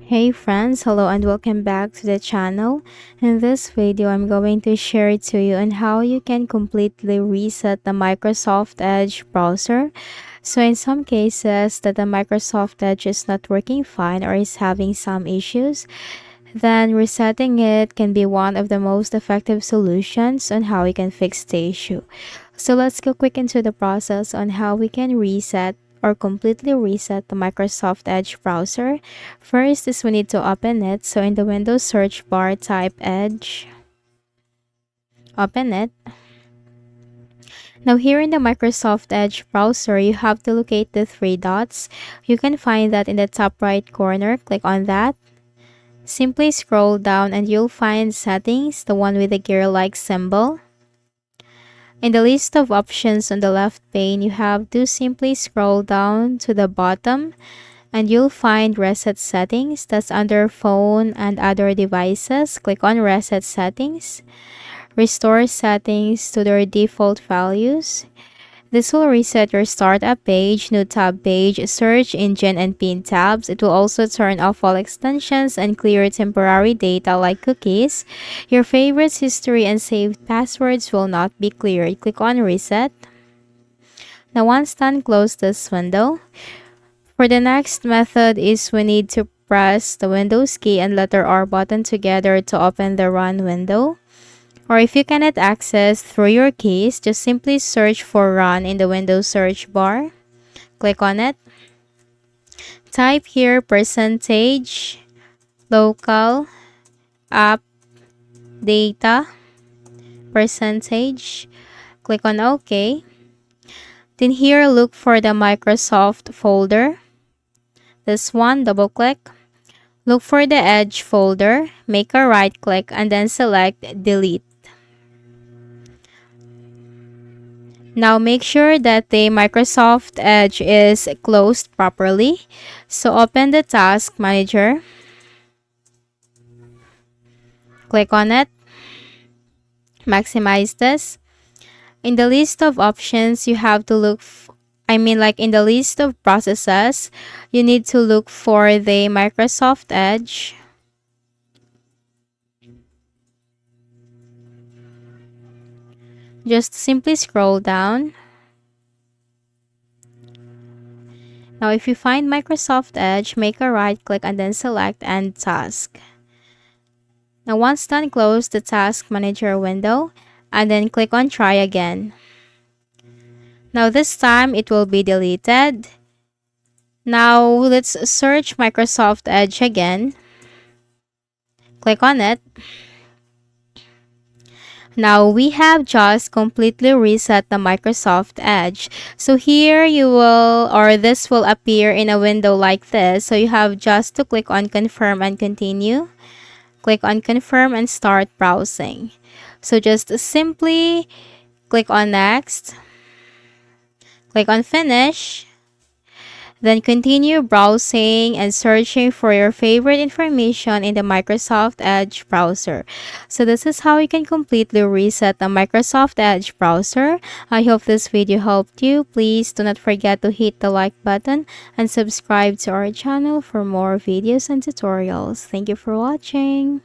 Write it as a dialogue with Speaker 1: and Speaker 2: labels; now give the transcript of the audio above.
Speaker 1: Hey friends, hello and welcome back to the channel. In this video, I'm going to share to you on how you can completely reset the Microsoft Edge browser. So in some cases that the Microsoft Edge is not working fine or is having some issues, then resetting it can be one of the most effective solutions on how we can fix the issue. So let's go quick into the process on how we can reset or completely reset the Microsoft Edge browser. First is we need to open it. So in the Windows search bar, type Edge, open it. Now here in the Microsoft Edge browser, you have to locate the three dots. You can find that in the top right corner. Click on that. Simply scroll down and you'll find settings, the one with the gear-like symbol. In the list of options on the left pane, you have to simply scroll down to the bottom and you'll find reset settings. That's under phone and other devices. Click on reset settings. Restore settings to their default values. This will reset your startup page, new tab page, search engine, and pin tabs. It will also turn off all extensions and clear temporary data like cookies. Your favorites, history, and saved passwords will not be cleared. Click on reset. Now once done, close this window. For the next method is we need to press the Windows key and letter R button together to open the run window. Or if you cannot access through your keys, just simply search for run in the Windows search bar. Click on it. Type here percentage local app data percentage. Click on OK. Then here look for the Microsoft folder. This one, double click. Look for the Edge folder, make a right click and then select delete. Now make sure that the Microsoft Edge is closed properly. So open the Task Manager. Click on it. Maximize this. In the list of options, you have to look, in the list of processes, you need to look for the Microsoft Edge. Just simply scroll down. Now if you find Microsoft Edge, make a right click and then select End Task. Now once done, close the Task Manager window and then click on Try Again. Now this time it will be deleted. Now let's search Microsoft Edge again. Click on it. Now we have just completely reset the Microsoft Edge. So here you will, or this will appear in a window like this. So you have just to click on confirm and continue. Click on confirm and start browsing. So just simply click on next. Click on finish. Then continue browsing and searching for your favorite information in the Microsoft Edge browser. So this is how you can completely reset the Microsoft Edge browser. I hope this video helped you. Please do not forget to hit the like button and subscribe to our channel for more videos and tutorials. Thank you for watching.